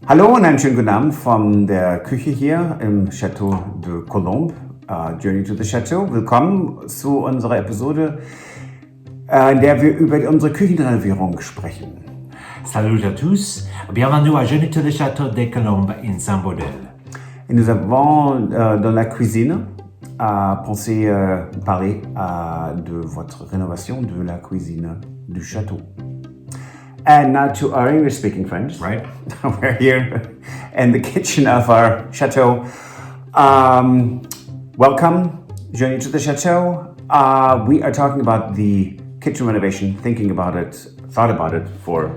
Hallo und einen schönen guten Abend von der Küche hier im Château de Colombe, Journey to the Chateau. Willkommen zu unserer Episode, in der wir über unsere Küchenrenovierung sprechen. Salut à tous, bienvenue à Journey to the Château de Colombe in Saint-Baudel. Et nous avons dans la cuisine pensé parler de votre rénovation de la cuisine du château. And now to our English-speaking friends. Right. We're here in the kitchen of our chateau. Welcome, Journey to the Chateau. We are talking about the kitchen renovation, thought about it for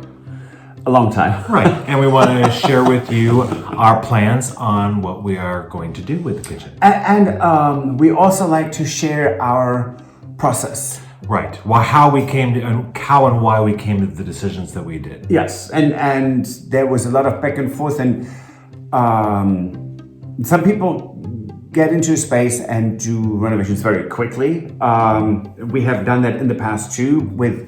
a long time. Right, and we want to share with you our plans on what we are going to do with the kitchen. And we also like to share our process. Right, well, how and why we came to the decisions that we did. Yes, and there was a lot of back and forth, and some people get into a space and do renovations very quickly. We have done that in the past too with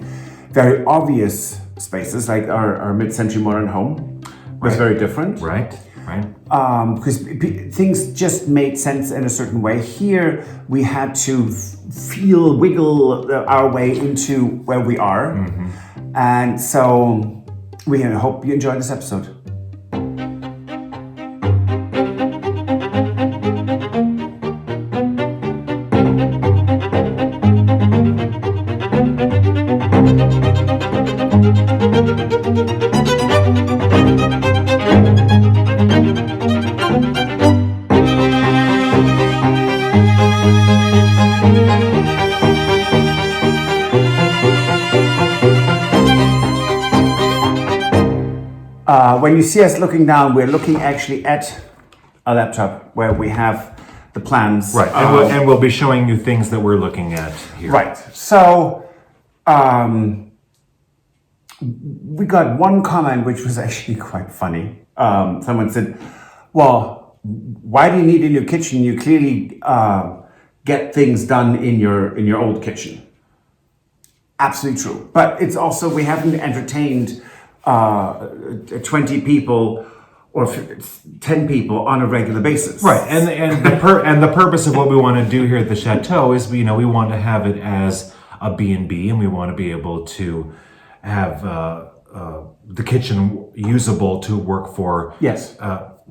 very obvious spaces, like our mid-century modern home was very different. Right. Because things just made sense in a certain way. Here, we had to wiggle our way into where we are. Mm-hmm. And so we hope you enjoy this episode. When you see us looking down, we're looking actually at a laptop where we have the plans. Right, and we'll be showing you things that we're looking at here. Right, so we got one comment which was actually quite funny. Someone said, well, why do you need a new kitchen? You clearly get things done in your old kitchen. Absolutely true, but it's also, we haven't entertained 20 people or 10 people on a regular basis. Right, and the purpose of what we want to do here at the Chateau is we want to have it as a B&B, and we want to be able to have the kitchen usable to work for. Yes.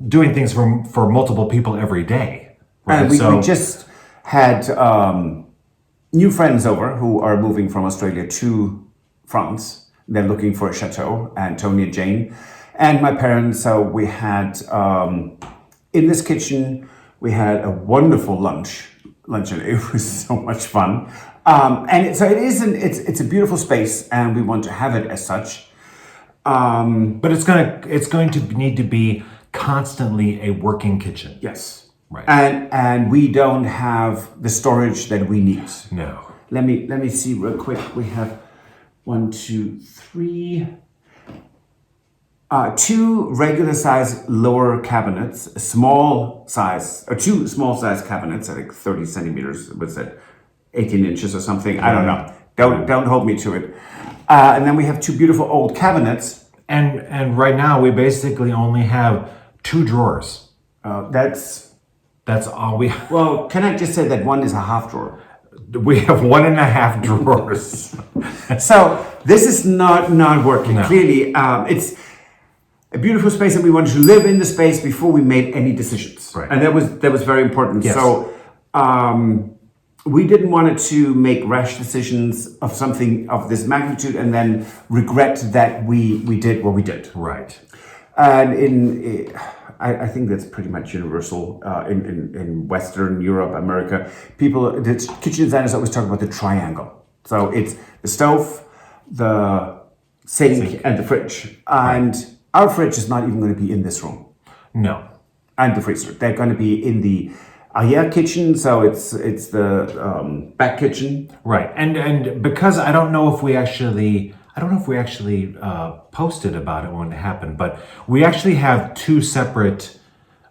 Doing things for multiple people every day. Right? And we just had new friends over who are moving from Australia to France. They're looking for a chateau, and Tony and Jane, and my parents. So we had in this kitchen, we had a wonderful lunch, and it was so much fun. It's a beautiful space, and we want to have it as such. But it's going to need to be constantly a working kitchen. Yes, right. And we don't have the storage that we need. No. Let me see real quick. We have 1, 2, 3. 2 regular size lower cabinets, two small size cabinets, I think 30 centimeters, what's that, 18 inches or something, I don't know. Don't hold me to it. And then we have 2 beautiful old cabinets. And right now we basically only have 2 drawers. That's all we have. Well, can I just say that one is a half drawer? We have 1.5 drawers. So this is not working. No. Clearly, it's a beautiful space, and we wanted to live in the space before we made any decisions. Right. And that was very important. Yes. So we didn't want to make rash decisions of something of this magnitude and then regret that we did what we did. Right. And I think that's pretty much universal in Western Europe, America. The kitchen designers always talk about the triangle. So it's the stove, the sink, and the fridge. And our fridge is not even going to be in this room. No. And the freezer. They're going to be in the arrière kitchen, so it's the back kitchen. Right. And because I don't know if we actually posted about it when it happened, but we actually have 2 separate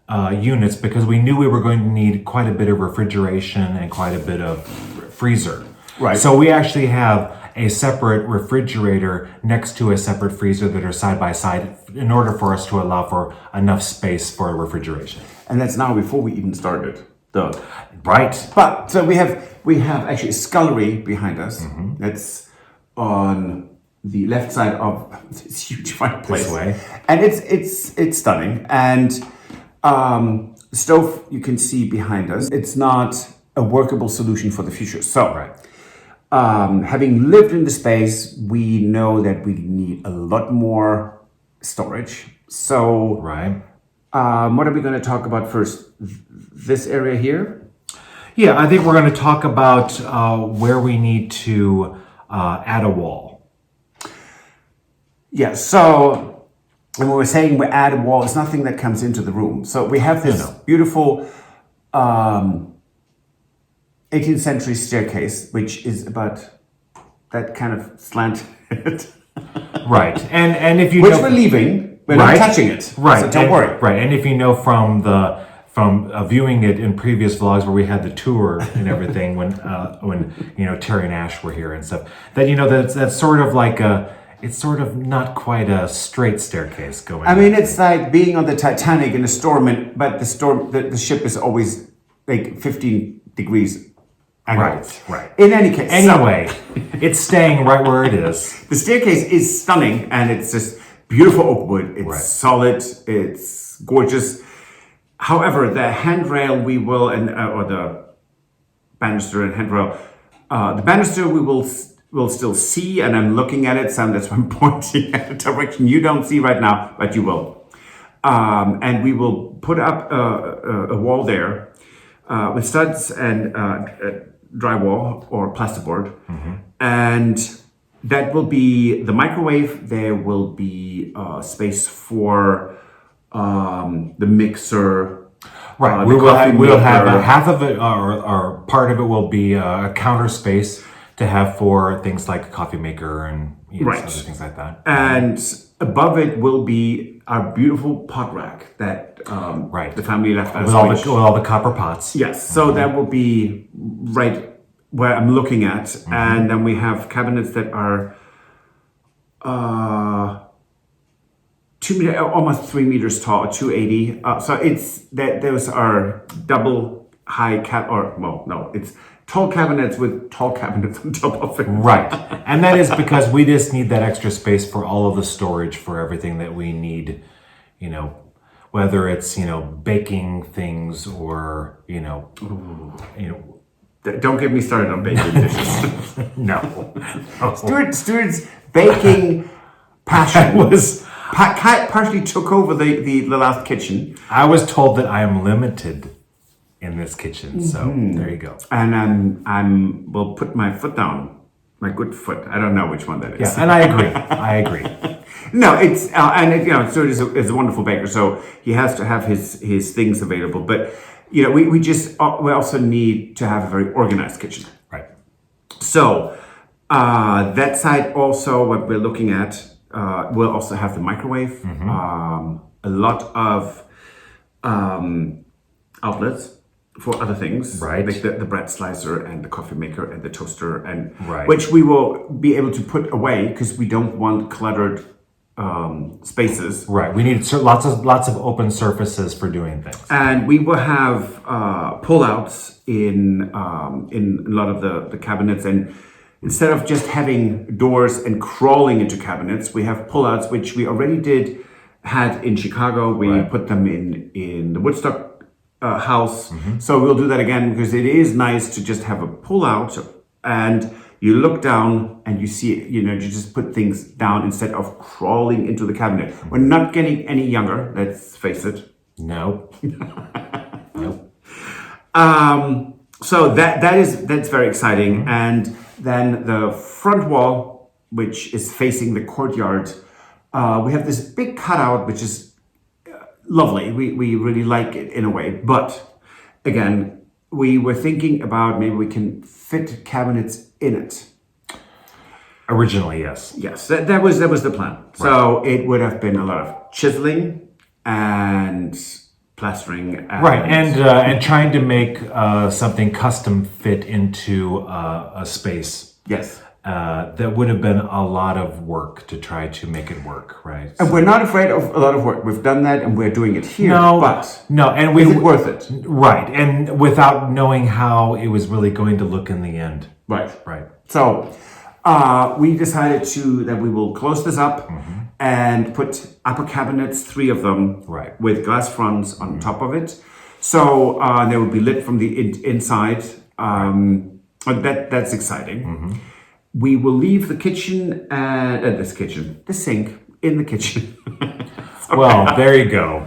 units because we knew we were going to need quite a bit of refrigeration and quite a bit of freezer. Right. So we actually have a separate refrigerator next to a separate freezer that are side by side in order for us to allow for enough space for refrigeration. And that's now before we even started. Right. But so we have actually a scullery behind us. That's on the left side of this huge fireplace. This way. And it's stunning. And the stove you can see behind us. It's not a workable solution for the future. So having lived in the space, we know that we need a lot more storage. So what are we going to talk about first? This area here? Yeah, I think we're going to talk about where we need to add a wall. Yeah, so when we're saying we add a wall, it's nothing that comes into the room. So we have this beautiful 18th century staircase, which is about that kind of slanted. Right, and if you which we're leaving, we're not touching it. Right, so don't worry. Right, and if you know from viewing it in previous vlogs where we had the tour and everything when Terry and Ash were here and stuff, that that's sort of like it's sort of not quite a straight staircase going. I mean, it's like being on the Titanic in a storm, but the ship is always like 15 degrees. Right. In any case. Anyway, it's staying right where it is. The staircase is stunning, and it's just beautiful oak wood. It's solid. It's gorgeous. However, the handrail or the banister and handrail, the banister we will still see, and I'm looking at it, so that's why I'm pointing at a direction you don't see right now, but you will. And we will put up a wall there with studs and drywall or plasterboard, and that will be the microwave. There will be space for the mixer. Right, we'll have half of it, or part of it will be a counter space to have for things like a coffee maker and other things like that. And above it will be our beautiful pot rack that the family left us with all the copper pots. Yes, so that will be right where I'm looking at, and then we have cabinets that are 2 meters, almost 3 meters tall, 280. So it's that those are double high it's tall cabinets with tall cabinets on top of it. Right, and that is because we just need that extra space for all of the storage for everything that we need. Whether it's baking things or Don't get me started on baking dishes. No. Stuart's baking passion partially took over the last kitchen. I was told that I am limited in this kitchen, so there you go. And will put my foot down, my good foot. I don't know which one that is. Yeah, and I agree. No, it's Stuart is a wonderful baker, so he has to have his things available. But we also need to have a very organized kitchen. Right. So that side also, what we're looking at, we'll also have the microwave, a lot of outlets for other things, right? Like the bread slicer and the coffee maker and the toaster, and right. which we will be able to put away because we don't want cluttered spaces. Right. We need lots of open surfaces for doing things. And we will have pull-outs in a lot of the cabinets, and instead of just having doors and crawling into cabinets, we have pull-outs, which we already had in Chicago. We put them in the Woodstock house. So we'll do that again because it is nice to just have a pull-out, and you look down and you see, you just put things down instead of crawling into the cabinet. We're not getting any younger, let's face it. No. Nope. So that's very exciting. And then the front wall, which is facing the courtyard, we have this big cutout, which is lovely. We really like it in a way. But again, we were thinking about maybe we can fit cabinets in it. Originally, yes. Yes, that was the plan. Right. So it would have been a lot of chiseling and plastering. And trying to make something custom fit into a space. Yes. that would have been a lot of work to try to make it work, right? And we're not afraid of a lot of work. We've done that, and we're doing it here. And is it worth it? Right, and without knowing how it was really going to look in the end. Right. So, we decided that we will close this up and put upper cabinets, 3 of them, with glass fronts on top of it. So they will be lit from the inside. That's exciting. We will leave the kitchen the sink in the kitchen. Well, there you go.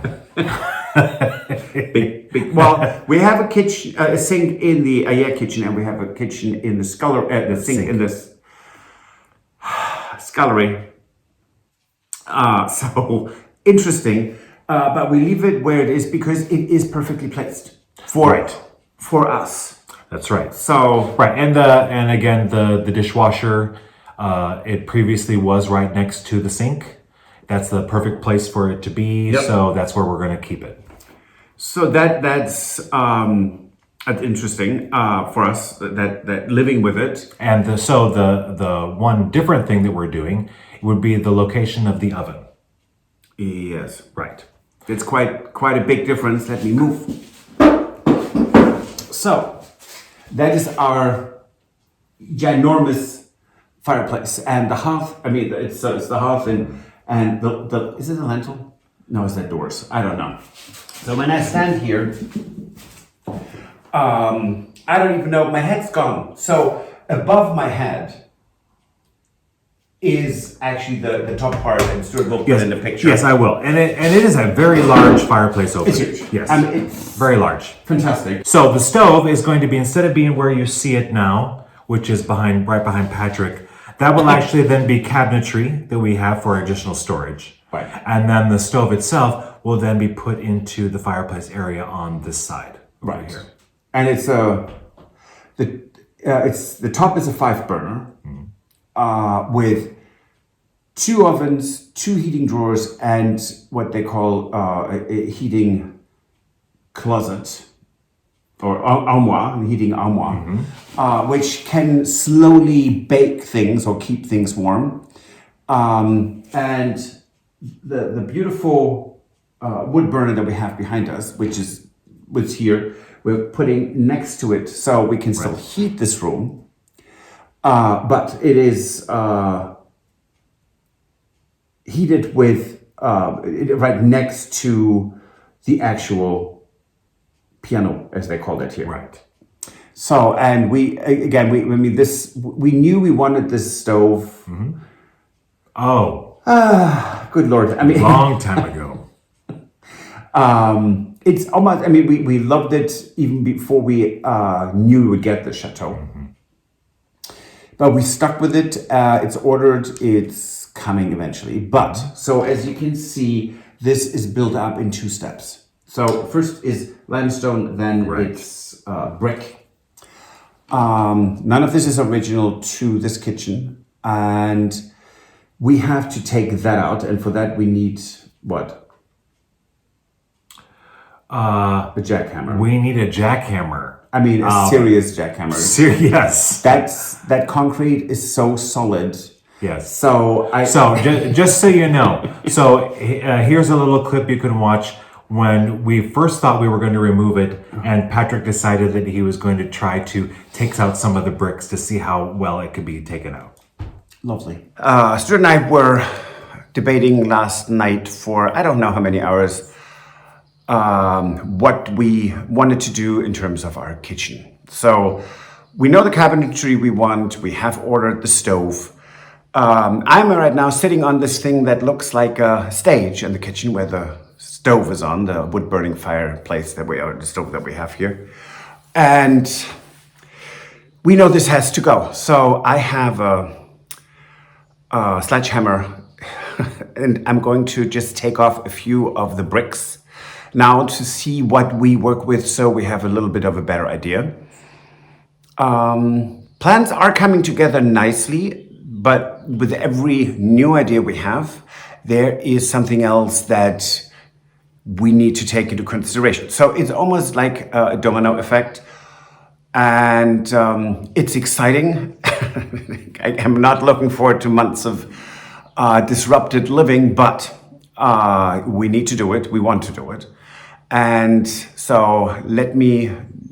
big. Well, we have a sink in the kitchen, and we have a kitchen in the sink in this scullery. So interesting, but we leave it where it is because it is perfectly placed for us. That's right. So and again the dishwasher, it previously was right next to the sink. That's the perfect place for it to be. Yep. So that's where we're going to keep it. So that's interesting for us. That living with it. And the one different thing that we're doing would be the location of the oven. Yes, right. It's quite a big difference. Let me move. So that is our ginormous fireplace, and the hearth. I mean, it's the hearth and the is it the lintel? No, is that doors? I don't know. So when I stand here, I don't even know. My head's gone. So above my head is actually the top part, and Stuart will put in the picture. Yes, I will. And it is a very large fireplace over there. It's huge. Yes, it's very large. Fantastic. So the stove is going to be, instead of being where you see it now, which is right behind Patrick, that will actually then be cabinetry that we have for additional storage. Right. And then the stove itself will then be put into the fireplace area on this side. Right here. And it's the top is a 5-burner with 2 ovens, 2 heating drawers, and what they call a heating closet or armoire, heating armoire, which can slowly bake things or keep things warm. And the beautiful wood burner that we have behind us, which here, we're putting next to it so we can still heat this room. But it is heated with right next to the actual piano, as they call it here. Right. So, and we knew we wanted this stove. Oh. Good Lord. I mean, long time ago. It's almost, we loved it even before we knew we would get the Chateau. But we stuck with it. It's ordered. It's coming eventually. But, so as you can see, this is built up in 2 steps. So first is limestone, then it's brick. None of this is original to this kitchen. And we have to take that out. And for that, we need what? A jackhammer. We need a jackhammer. A serious jackhammer. Yes. That concrete is so solid. Yes. So just so you know, here's a little clip you can watch when we first thought we were going to remove it, and Patrick decided that he was going to try to take out some of the bricks to see how well it could be taken out. Lovely. Stuart and I were debating last night for I don't know how many hours what we wanted to do in terms of our kitchen. So we know the cabinetry we want. We have ordered the stove. I'm right now sitting on this thing that looks like a stage in the kitchen where the stove is on, the wood-burning fireplace the stove that we have here. And we know this has to go. So I have a sledgehammer and I'm going to just take off a few of the bricks now to see what we work with so we have a little bit of a better idea. Plans are coming together nicely, but with every new idea we have, there is something else that we need to take into consideration. So it's almost like a domino effect, and it's exciting I am not looking forward to months of disrupted living, but we need to do it. We want to do it. And so let me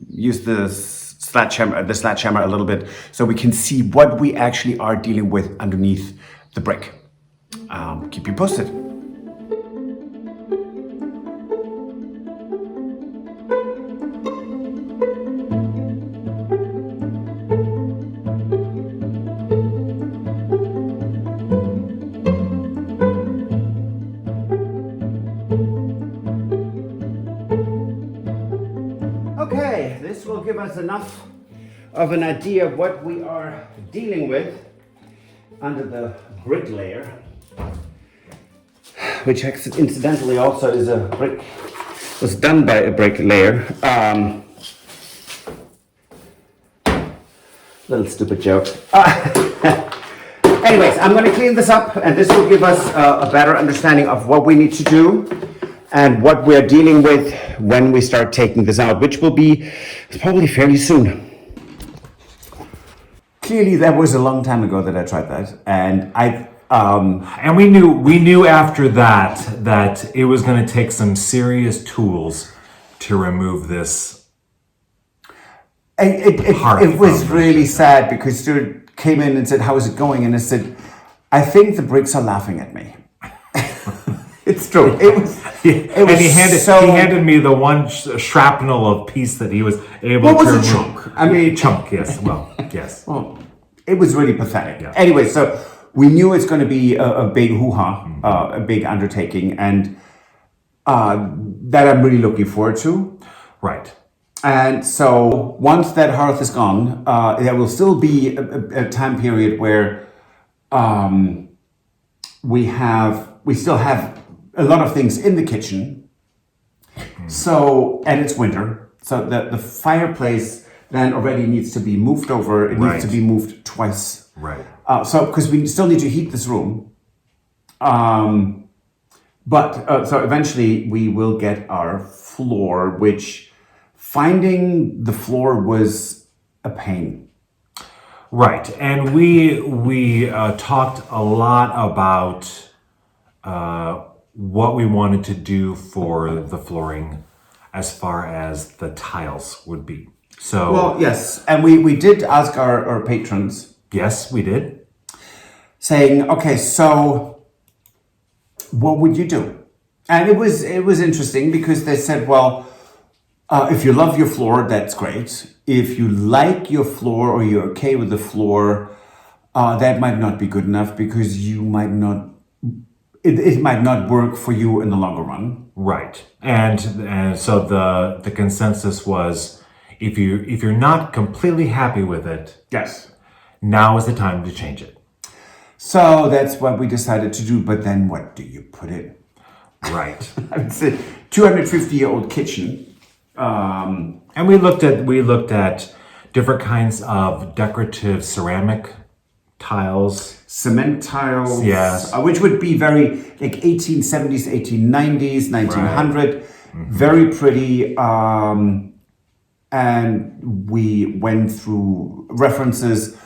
use the sledgehammer a little bit so we can see what we actually are dealing with underneath the brick. Keep you posted. Okay, this will give us enough of an idea of what we are dealing with under the brick layer, which incidentally also is was done by a brick layer. Little stupid joke. Anyways, I'm going to clean this up, and this will give us a better understanding of what we need to do and what we're dealing with when we start taking this out, which will be probably fairly soon. Clearly, that was a long time ago that I tried that, and and we knew after that it was going to take some serious tools to remove this. It was really sad because Stuart came in and said, "How is it going?" And I said, "I think the bricks are laughing at me." It's true. He handed me the one shrapnel of piece that he was able to remove. What was a chunk? I mean, chunk. Yes. Well, yes. Well, it was really pathetic. Yeah. Anyway, so we knew it's going to be a big hoo-ha, a big undertaking, and that I'm really looking forward to. Right. And so once that hearth is gone, there will still be a time period where we still have a lot of things in the kitchen. So, and it's winter, so the fireplace then already needs to be moved over. It needs to be moved twice. Right. So, because we still need to heat this room. So eventually we will get our floor, which finding the floor was a pain. Right, and we talked a lot about what we wanted to do for the flooring as far as the tiles would be. So, well, yes, and we did ask our patrons. Yes, we did. Saying, okay, so what would you do? And it was interesting because they said, well, if you love your floor, that's great. If you like your floor or you're okay with the floor, that might not be good enough because you might not. It might not work for you in the longer run. Right, and so the consensus was, if you're not completely happy with it, yes, now is the time to change it. So that's what we decided to do. But then, what do you put in? Right, It's a 250-year-old kitchen, and we looked at different kinds of decorative ceramic tiles, cement tiles, yes, which would be very like 1870s, 1890s, 1900, right. Very pretty. And we went through references,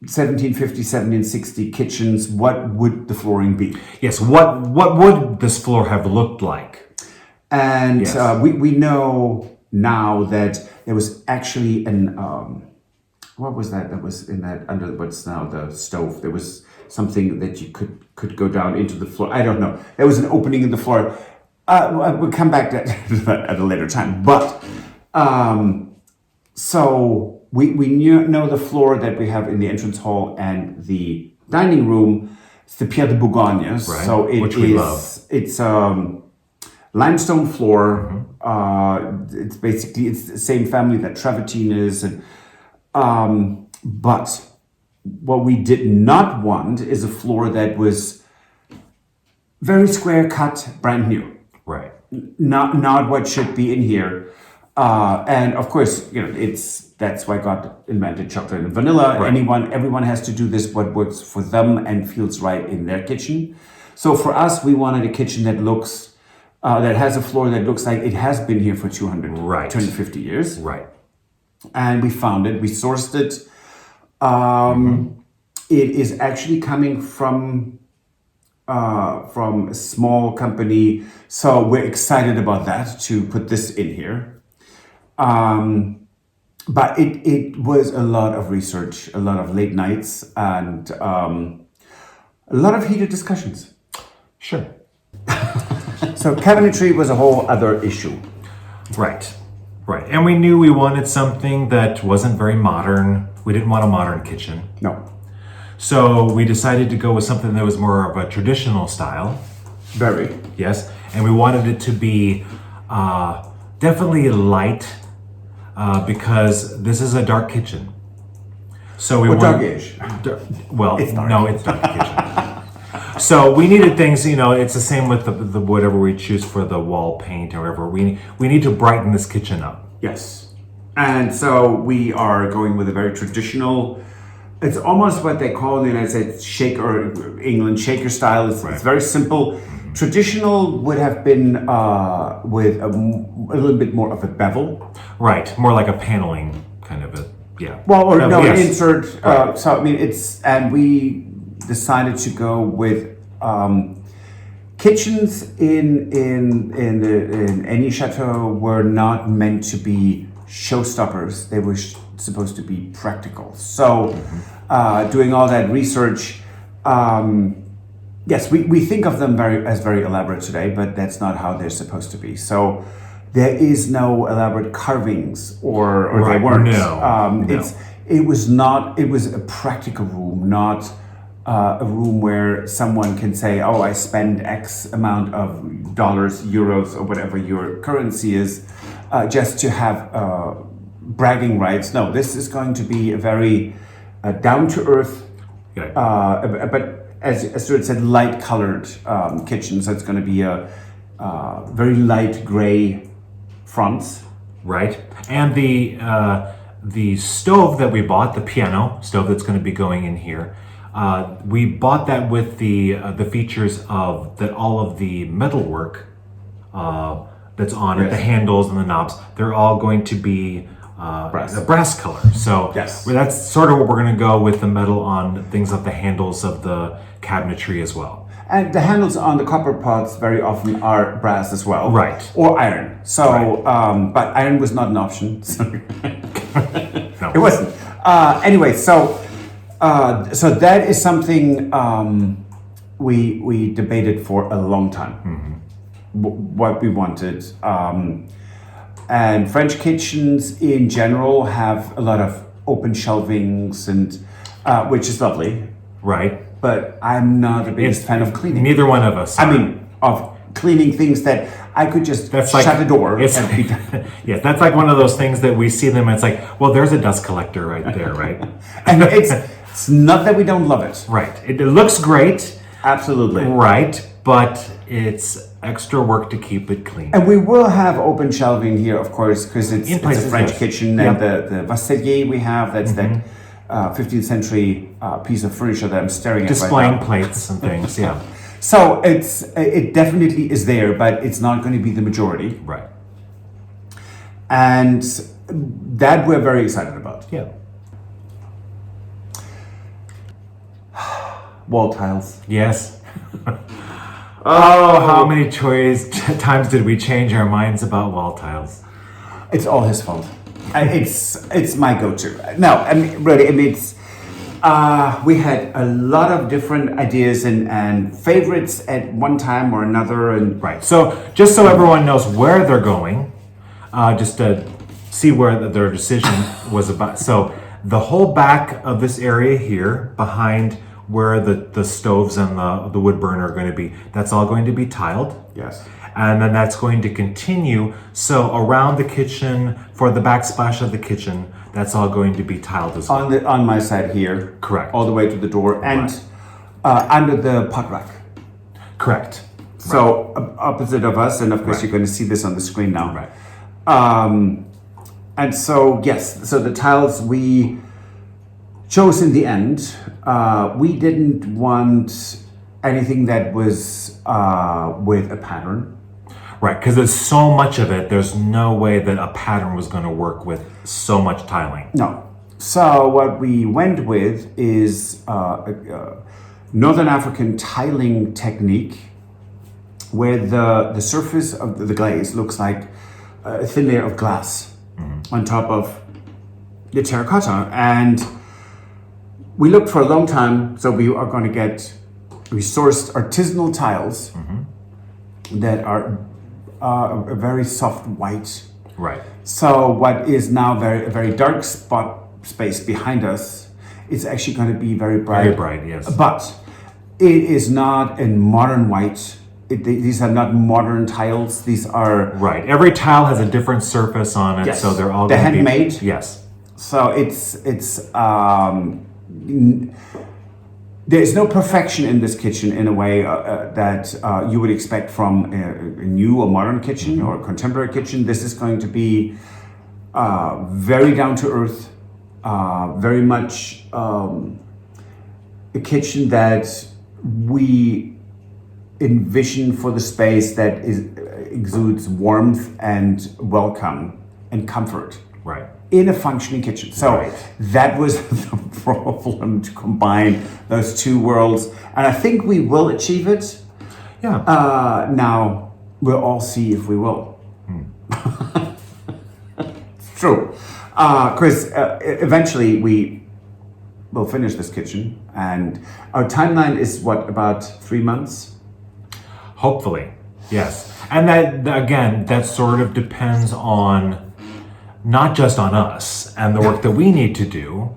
1750, 1760 kitchens. What would the flooring be? Yes, what would this floor have looked like? And yes. We know now that there was actually an what was that was in that under what's now the stove? There was something that you could go down into the floor. I don't know. There was an opening in the floor. We'll come back to that at a later time. But so we know the floor that we have in the entrance hall and the dining room. It's the Pierre de Bourgogne. Right. So which we love. It's limestone floor. It's basically the same family that travertine is, and but what we did not want is a floor that was very square cut, brand new. Right. Not what should be in here. And of course, that's why God invented chocolate and vanilla. Right. Everyone has to do this what works for them and feels right in their kitchen. So for us, we wanted a kitchen that looks that has a floor that looks like it has been here for 250 years. Right. And we found it. We sourced it. It is actually coming from a small company, so we're excited about that to put this in here. But it was a lot of research, a lot of late nights, and a lot of heated discussions. Sure. So cabinetry was a whole other issue. Right. Right. And we knew we wanted something that wasn't very modern. We didn't want a modern kitchen. No, So we decided to go with something that was more of a traditional style. very. Yes. And we wanted it to be definitely light because this is a dark kitchen. So we Or wanted, darkish. well, It's dark. no, it's dark kitchen. So we needed things, it's the same with the whatever we choose for the wall paint or whatever. We need to brighten this kitchen up. Yes. And so we are going with a very traditional, it's almost what they call in the United States shaker, England shaker style. It's very simple. Traditional would have been with a little bit more of a bevel. Right, more like a paneling kind of a, yeah. Well, or no, yes. an insert. So I mean, and we decided to go with kitchens in any chateau were not meant to be showstoppers. They were supposed to be practical. So, doing all that research, yes, we think of them as very elaborate today, but that's not how they're supposed to be. So. There is no elaborate carvings, or Right, they weren't. no. It was a practical room, not a room where someone can say, "Oh, I spend X amount of dollars, euros, or whatever your currency is, just to have bragging rights." No, this is going to be a very down to earth, Okay. but as Stuart said, light colored kitchen. So it's going to be a very light gray fronts. Right, and the stove that we bought, the piano stove that's going to be going in here, we bought that with the features of that all of the metalwork that's on it, the handles and the knobs. They're all going to be a brass color. So Yes. that's sort of what we're going to go with the metal on things like the handles of the cabinetry as well. And the handles on the copper pots very often are brass as well. Right. Or iron. So, but iron was not an option. So No. it wasn't. Anyway, so that is something we debated for a long time. What we wanted. And French kitchens in general have a lot of open shelvings, and which is lovely. Right. But I'm not the biggest fan of cleaning. Neither one of us. I mean, of cleaning things that I could just shut the door and be done. Yes, that's like one of those things that we see them and it's like, well, there's a dust collector right there, right? And it's not that we don't love it. Right. It looks great. Absolutely. Right. But it's extra work to keep it clean. And we will have open shelving here, of course, because it's a French kitchen. And the vaisselier we have, that's that 15th century piece of furniture that I'm staring Displaying at right now. plates and things, yeah. So it definitely is there, but it's not going to be the majority. Right. And that we're very excited about. Yeah. Wall tiles. Yes. Oh, how many times did we change our minds about wall tiles? It's all his fault. It's my go-to. No, I mean really. I mean, it's we had a lot of different ideas and favorites at one time or another. And Right. So just so everyone knows where they're going, just to see where their decision was about. So the whole back of this area here, behind where the stoves and the wood burner are going to be, that's all going to be tiled. yes, And then that's going to continue. So around the kitchen, for the backsplash of the kitchen, that's all going to be tiled as well. on my side here, Correct. all the way to the door and under the pot rack. Correct. So opposite of us, and of course you're going to see this on the screen now. Right. And so yes, so the tiles we chose in the end, we didn't want anything that was with a pattern. Right, because there's so much of it, there's no way that a pattern was going to work with so much tiling. No. So what we went with is a Northern African tiling technique, where the surface of the glaze looks like a thin layer of glass on top of the terracotta. And we looked for a long time, so we sourced artisanal tiles that are a very soft white. Right. So what is now a very dark spot space behind us is actually going to be very bright. Very bright, yes. But it is not in modern white. These are not modern tiles. These are... Right. Every tile has a different surface on it, Yes. so they're all They're gonna handmade. Yes. So there's no perfection in this kitchen in a way that you would expect from a new or modern kitchen or a contemporary kitchen. This is going to be very down to earth, very much a kitchen that we envision for the space that exudes warmth and welcome and comfort. Right. In a functioning kitchen. So Right. that was the problem, to combine those two worlds. And I think we will achieve it. Yeah. Now, we'll all see if we will. It's true. Chris, eventually we will finish this kitchen. And our timeline is what, about 3 months? Hopefully. Yes. And that sort of depends on not just on us and the work that we need to do,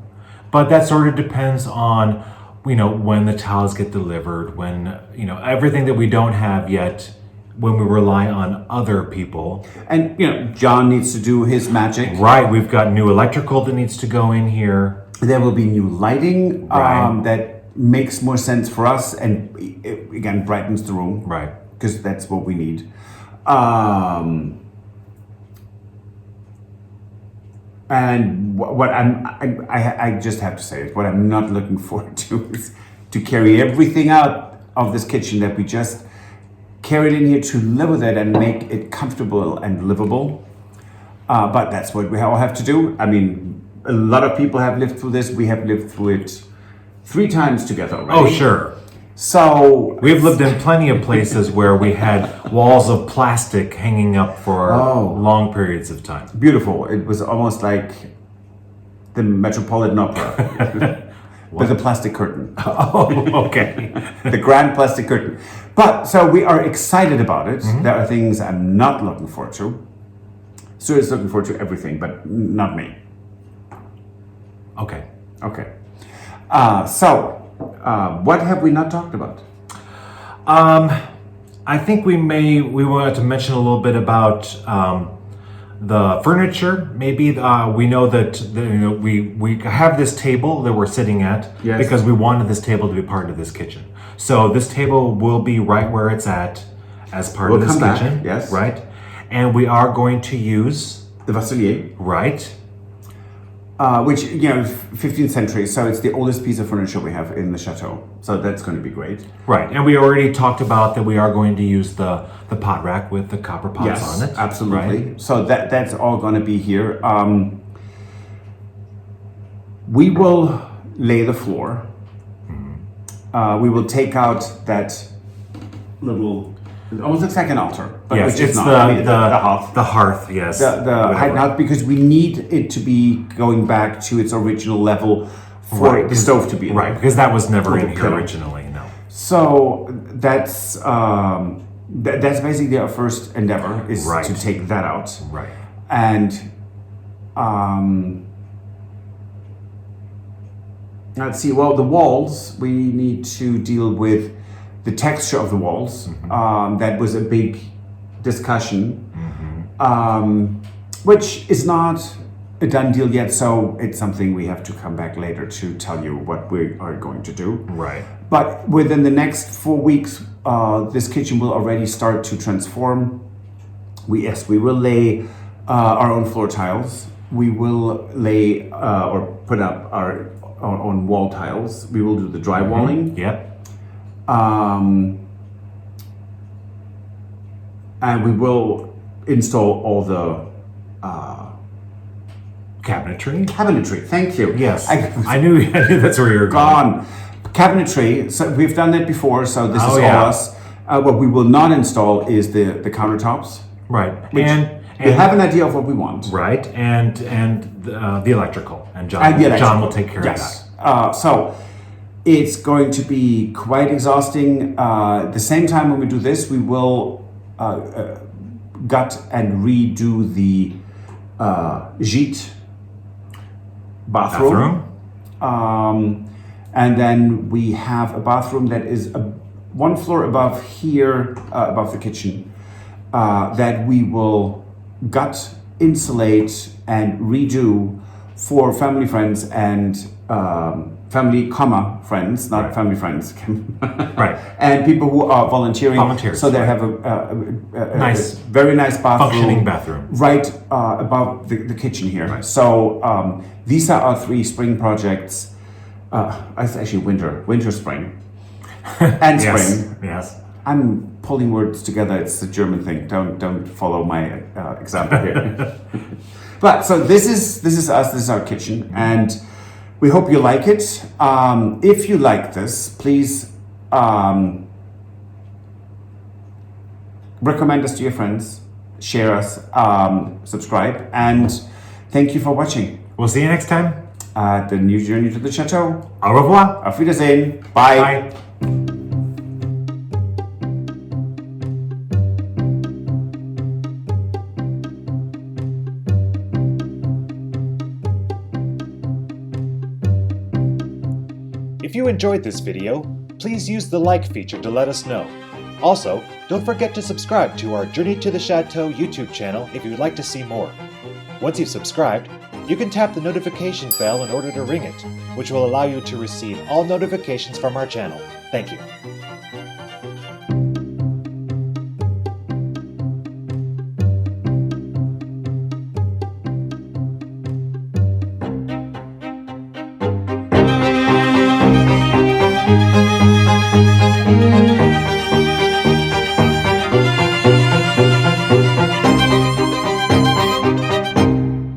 but that sort of depends on, when the tiles get delivered, when, everything that we don't have yet, when we rely on other people. And, John needs to do his magic. Right. We've got new electrical that needs to go in here. There will be new lighting Right. that makes more sense for us and, again, brightens the room. Right. Because that's what we need. And what I just have to say, what I'm not looking forward to is to carry everything out of this kitchen that we just carried in here, to live with it and make it comfortable and livable. But that's what we all have to do. I mean, a lot of people have lived through this. We have lived through it 3 times together already. Oh, sure. So We've lived in plenty of places where we had walls of plastic hanging up for long periods of time. beautiful. It was almost like the Metropolitan Opera with a plastic curtain. Oh, okay. The grand plastic curtain. But so we are excited about it. There are things I'm not looking forward to. Stuart is looking forward to everything, but not me. Okay. Okay. What have we not talked about? I think we wanted to mention a little bit about the furniture. Maybe we know that we have this table that we're sitting at Yes. because we wanted this table to be part of this kitchen. So this table will be right where it's at as part We'll of this come back, kitchen. yes. Right. And we are going to use The Vassilier, right. which, 15th century, so it's the oldest piece of furniture we have in the chateau. So that's going to be great. Right, and we already talked about that we are going to use the pot rack with the copper pots on it. Absolutely. Right? So that's all going to be here. We will lay the floor. We will take out that little, it almost looks like an altar, but Yes, which is it's not. The hearth. The hearth, yes. The Whatever. height hearth, because we need it to be going back to its original level for Right, the stove to be in right, there. because that was never Or in the here pillar. originally. No. So that's basically our first endeavor, is Right. to take that out. Right. And let's see, well, the walls, we need to deal with the texture of the walls. That was a big discussion, which is not a done deal yet, so it's something we have to come back later to tell you what we are going to do. Right. But within the next 4 weeks, this kitchen will already start to transform. We will lay our own floor tiles. We will lay or put up our own wall tiles. We will do the drywalling. Yep. And we will install all the Cabinetry. Cabinetry, thank you. Yes, I knew that's where you were going. Cabinetry, so we've done that before, so this is all yeah. us. What we will not install is the countertops. Right, And we have an idea of what we want. right, and the electrical, and John, And the electrical. John will take care of that. So it's going to be quite exhausting. At the same time when we do this, we will gut and redo the gîte bathroom. And then we have a bathroom that is one floor above here, above the kitchen, that we will gut, insulate, and redo for family friends and family, friends, not family friends. Right. And people who are volunteering. Volunteers, So they right. have a Nice, very nice bathroom. functioning bathroom. Right above the kitchen here. Right. So these are our 3 spring projects. It's actually winter, spring, and spring. Yes. I'm pulling words together. It's a German thing. Don't follow my example here. But so this is us. This is our kitchen, and we hope you like it. If you like this, please recommend us to your friends, share us, subscribe, and thank you for watching. We'll see you next time. The new journey to the Chateau. Au revoir. Auf Wiedersehen. Bye. Bye. If you enjoyed this video, please use the like feature to let us know. Also, don't forget to subscribe to our Journey to the Chateau YouTube channel if you would like to see more. Once you've subscribed, you can tap the notification bell in order to ring it, which will allow you to receive all notifications from our channel. Thank you.